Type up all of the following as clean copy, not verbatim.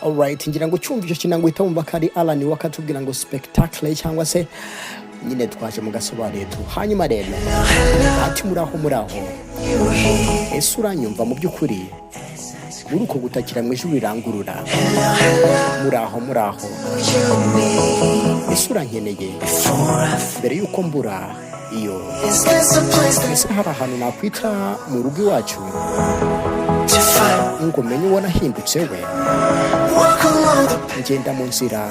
Alright, ngira ngo cyumva icyo kinango uhita wumva ko ari Alan wakatubwira ngo spectacle cyangwa se nyine twaje mu gasobanuro tu. Hanyuma rero ati muraho ese uranyumva mu by'ukuri muri uko gutakira mu ijuru rirangurura muraho ese urankeneye mbere yuko mbura iyo ese hari ahantu nakwita mu rugo iwacu ngo menye uwo nahindutse we ngenda mu nzira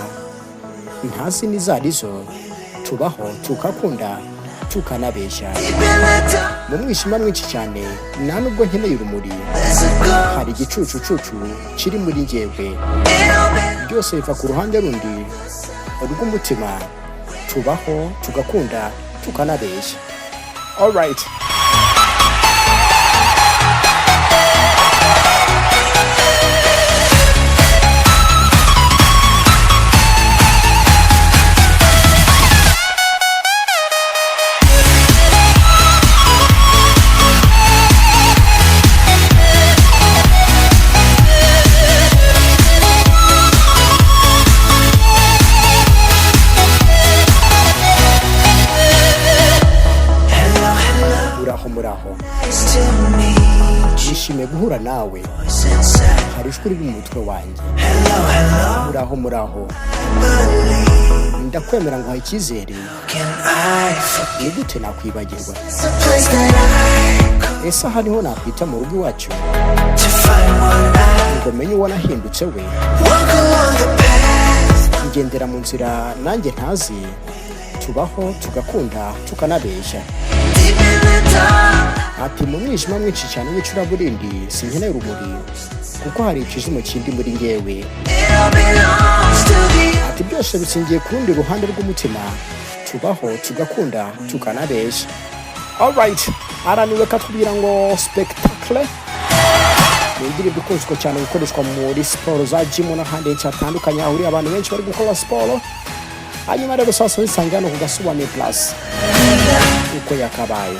ntazi n'izarizo tubaho tukakunda tukanabeshya mu mwijima mwinshi cyane nta nubwo nkeneye urumuri hari igicucucucu kiri muri njyewe byose biva ku ruhande rundi rw'umutima tubaho tugakunda tukanabeshya. Alright, muraho nishimiye guhura nawe hari ijwi riri mu mutwe wanjye muraho ndakwemera ngo icyizere ni gute nakwibagirwa ese aha niho nakwita mu rugo iwacu ngo menye uwo nahindutse we ngendera mu nzira nanjye ntazi tubaho tugakunda tukanabeshya ati mu mwijima mwinshi cyane w'icuraburindi sinkeneye urumuri kuko hari ikijimo kindi muri ngewe ati byose bisingiye ku rundi ruhande rw'umutima tubaho tugakunda tukanabeshya. Alright, araniwe katubwira ngo spectacle ni indirimbo ikunzwe cyane gukoreshwa muri siporo za gym n'ahandi hatandukanye ahuriye abantu benshi bari gukora siporo. Hanyuma rero sasa zisanga no kugasobanura plus uko yakabaye.